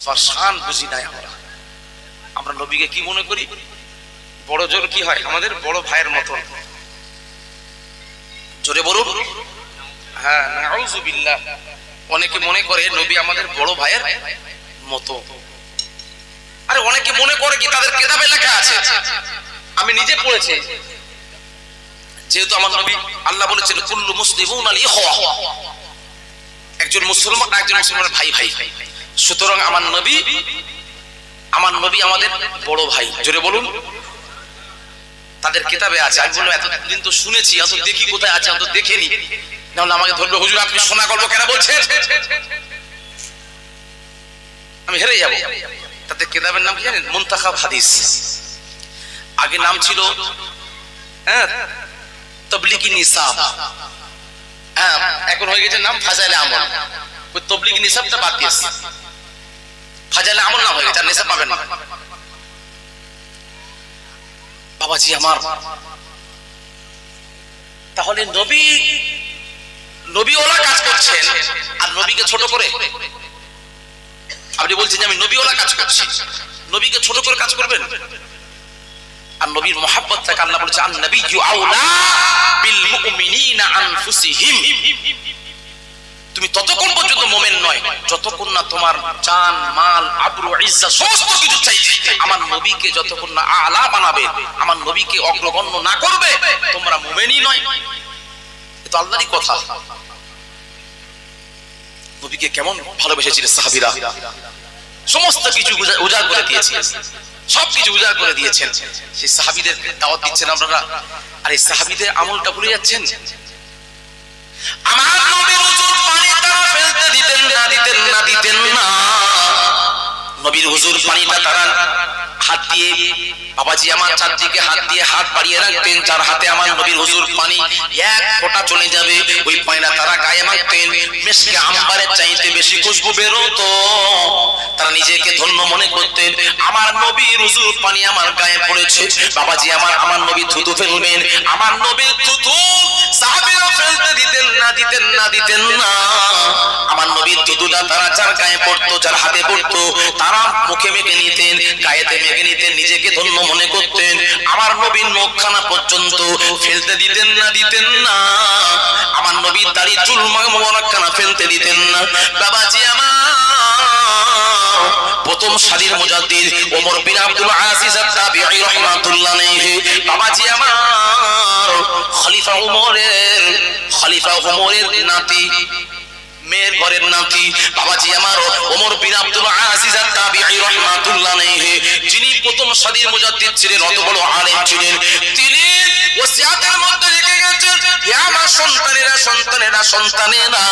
শান বুঝি নাই আমরা নবীকে কি মনে করি? বড় জোর কি হয় আমাদের বড় ভাইয়ের মতন। জোরে বলুন হ্যাঁ, নাউযুবিল্লাহ। অনেকে মনে করে নবী আমাদের বড় ভাইয়ের মতো। আরে অনেকে মনে করে কি তাদের কিতাবে লেখা আছে, আমি নিজে পড়েছি, যেহেতু আমার নবী আল্লাহ বলেছেন কুল্লু মুসলিমুন আল ইখওয়া, একজন মুসলমান একজন মুসলমানের ভাই ভাই, সুতরাং আমার নবী আমাদের বড় ভাই। জোরে বলুন তাদের কিতাবে আছে। আমি বললাম এতদিন তো শুনেছি, অত দেখি কোথায় আছে, অত দেখেনি, নাহলে আমাকে ধরবে হুজুর আপনি শোনা গল্প কেন বলছেন, আমি হেরে যাব। তাদের কিতাবের নাম কি জানেন? মুনতাখাব হাদিস। আগে নাম ছিল তাবলীগি নিসাব, এখন হয়ে গেছে নাম ফাজাইলে আমল। ওই তাবলীগি নিসাবটা বাদ দিয়েছে, ফাজাইলে আমল নাম হয়ে গেছে, আর নিসাব পাবেন না। বাবাজি আমার, তাহলে নবীওয়ালা কাজ করছেন আর নবীকে ছোট করে আপনি বলছেন যে আমি নবীওয়ালা কাজ করছি, নবীকে ছোট করে কাজ করবেন? আর নবীর মহব্বত থেকে আল্লাহ বলেছে আন নবিয়্যু আওলা বিল মুমিনিনা আনফুসিহিম। তুমি ততক্ষণ পর্যন্ত মুমিন নয় যতক্ষণ না তোমার জান মাল আবরু ইজ্জত সমস্ত কিছু চাইছে আমার নবীকে যতক্ষণ না আলা বানাবে, আমার নবীকে অগ্রগণ্য না করবে, তোমরা মুমিনই নয়। এটা আল্লাহরই কথা। নবীকে কেমন ভালোবেসেছিলেন সাহাবীরা, সমস্ত কিছু উজাড় করে দিয়েছিলেন, সবকিছু উজাড় করে দিয়েছেন। সেই সাহাবীদের দাওয়াত দিচ্ছেন আপনারা, আর এই সাহাবীদের আমলটা ভুলে যাচ্ছেন। আমার নবীর হুজুর পানি তারা ফেলতে দিতেন না। নবীর হুজুর পানিটা তারা হাত দিয়ে, বাবাজি আমার চারদিকে হাত দিয়ে হাত বাড়িয়ে রাখতেন, যার হাতে আমার নবীর হুজুর পানি এক ফোঁটা চলে যাবে ওই পানিটা তারা গায়ে মাখতেন। মিশকে আম্বারের চাইতে বেশি খুশবু বেরোতো। তারা নিজেকে ধন্য মনে করতেন, আমার নবীর হুজুর পানি আমার গায়ে পড়েছে, বাবাজি আমার নবী থুতু ফেলবেন, আমার নবীর থুতু সাহাবীরা ফেলতে দিতেন না। আমার নবীর থুতুটা তারা যার গায়ে পড়তো, যার হাতে পড়তো, তারা মুখে মেখে নিতেন, গায়েতে মেখে নিতেন, নিজেকে ধন্য মনে করতেন। আমার নবীর মুখখানা পর্যন্ত ফেলতে দিতেন না। আমার নবীর দাড়ি চুল মোবারকখানা ফেলতে দিতেন না। বাবাজি আমার প্রথম সারির মুজাদ্দিদ ওমর বিন আব্দুল আজিজ আত-তাবিঈ রাহমাতুল্লাহ আলাইহি, বাবাজি আমার খলিফা ওমরের নাতি, মেয়ের ঘরের নাতি, বাবাজি আমার ওমর বিন আব্দুল আজিজ আত-তাবিঈ রাহমাতুল্লাহ আলাইহি, যিনি প্রথম সারির মুজাদ্দিদ ছিলেন, অত বড় আলেম ছিলেন, তিনি ওসিয়াতের মধ্যে লিখে গেছেন, হে আমার সন্তানেরা,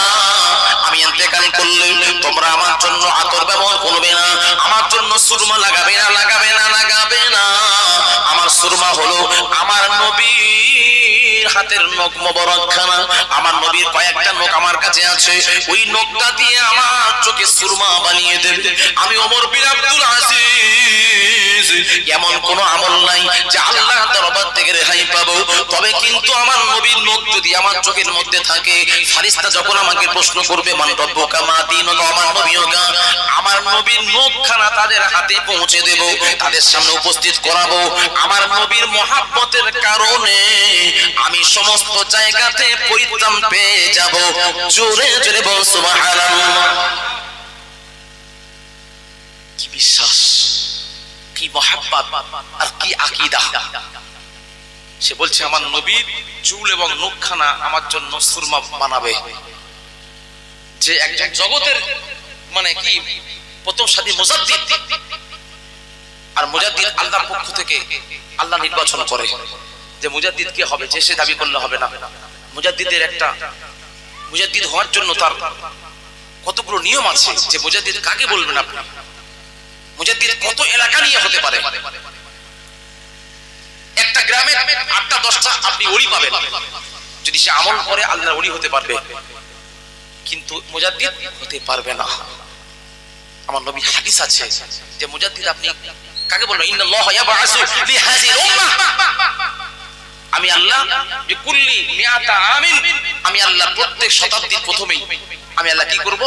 আমি ইন্তেকাল করলে তোমরা আমার জন্য আতর ব্যবহার করবে না, আমার জন্য সুরমা লাগাবে না। আমার সুরমা হলো আমার নবীর হাতের নখ মোবারকখানা, আমার নবীর কয়েকটা নখ আমার কাছে আছে, ওই নখটা দিয়ে আমার চোখে সুরমা বানিয়ে দেবে। আমি ওমর বিন আব্দুল আজিজ এমন কোন আমল নাই যে আল্লাহর দরবার থেকে রেহাই পাবো, তবে কিন্তু আমার নবীর নখ যদি আমার চোখের মধ্যে থাকে, ফেরেশতা যখন আমাকে প্রশ্ন করবে মান রব্বুকা মা দীনুকা, আমার নবীওগা, আমার নবীর নখখানা তাদের হাতে পৌঁছে দেব, তাদের সামনে উপস্থিত করাবো। আমার নবীর মহব্বতের কারণে আমি সমস্ত জায়গাতে পরিত্রাণ পেয়ে যাব। জোরে জোরে বল সুবহানাল্লাহ। কি বিশ্বাস, কি মহব্বত আর কি আকীদা। সে বলছে আমার নবীর চুল এবং নখখানা আমার জন্য সুরমা বানাবে। যে একজন জগতের মানে কি প্রথম সাথী মুজাদ্দিদ, আর মুজাদ্দিদ আল্লাহর পক্ষ থেকে আল্লাহ নির্বাচন করে যে মুজাদ্দিদ কে হবে, যে সে দাবি করলে হবে না। মুজাদ্দিদ হওয়ার জন্য তার কতগুলো নিয়ম আছে, যে মুজাদ্দিদ কাকে বলবেন আপনি, মুজাদ্দিদ কত এলাকা নিয়ে হতে পারে। একটা গ্রামে 8টা 10টা আপনি ওলি পাবেন, যদি সে আমল করে আল্লাহর ওলি হতে পারবে, কিন্তু মুজাদ্দিদ হতে পারবে না। আমার নবী হাদিস আছে যে মুজাদ্দিদ আপনি কাকে বলবেন, ইন্নাল্লাহা ইয়াবআসু লিহাযিল উম্মাহ, আমি আল্লাহ বিকুল্লি মিআতা আমিন, আমি আল্লাহ প্রত্যেক শতাব্দীর প্রথমেই আমি আল্লাহ কি করব,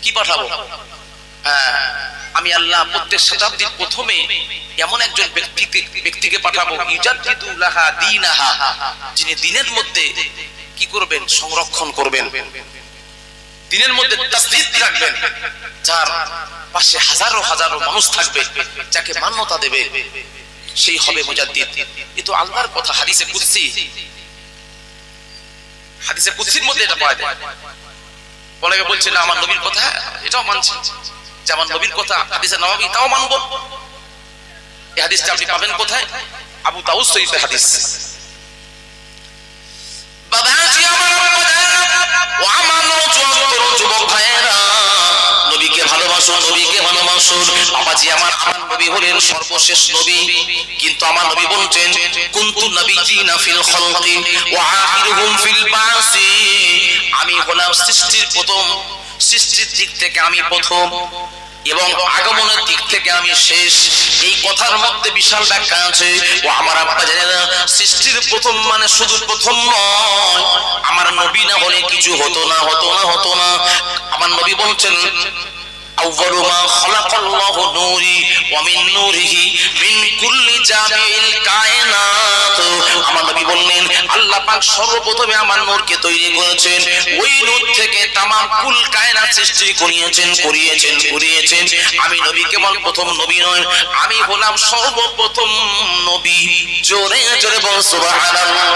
কি পাঠাবো, আমি আল্লাহ প্রত্যেক শতাব্দীর প্রথমে এমন একজন ব্যক্তিকে পাঠাবো ইউজাদ্দিদু লাহা দীনাহা, যিনি দিনের মধ্যে কি করবেন, সংরক্ষণ করবেন, দিনের মধ্যে তাসদীদ রাখবেন, যার পাশে হাজারো হাজারো মানুষ থাকবে, যাকে মান্যতা দেবে, সেই হবে মুজাদ্দিদ। এ তো আল্লাহর কথা, হাদিসে কুদসি, হাদিসে কুদসির মধ্যে এটা পাওয়া যায়। অনেকে বলছে না আমার নবীর কথা, এটাও মানছি যে আমার নবীর কথা হাদিসে নববী, তাও মানবো। এই হাদিসটা আপনি পাবেন কোথায়? আবু দাউদ শরীফের হাদিস। বাবাজি আমার, ও আমার যুবক ভাইয়েরা, নবীকে ভালোবাসো, নবীকে ভালোবাসো। বাবাজি আমার, আমার নবী হলেন সর্বশেষ নবী, কিন্তু আমার নবী বলছেন কুনতু নাবিয়্যিনা ফিল খালকি ওয়া আখিরুহুম ফিল বাসি, আমি হলাম সৃষ্টির প্রথম, সৃষ্টির দিক থেকে আমি প্রথম এবং আগমনের দিক থেকে আমি শেষ। এই কথার মধ্যে বিশাল ব্যাখ্যা আছে। ও আমার আব্বা জানেনা, সৃষ্টির প্রথম মানে শুধু প্রথম নয়, আমার নবী না হলে কিছু হতো না, হতো না, হতো না। আমার নবী বলছেন আউয়ালু মা খালাকাল্লাহু নূরি ওয়া মিন নূরিহি মিন কুল্লি জামিল কায়নাত। আমার নবী বললেন আল্লাহ পাক সর্বপ্রথমে আমার নূরকে তৈরি করেছেন, ওই নূর থেকে তামাম কুল কায়নাত সৃষ্টি করিয়েছেন। আমি নবী কেবল প্রথম নবী নয়, আমি হলাম সর্বপ্রথম নবী। জোরে জোরে বল সুবহানাল্লাহ।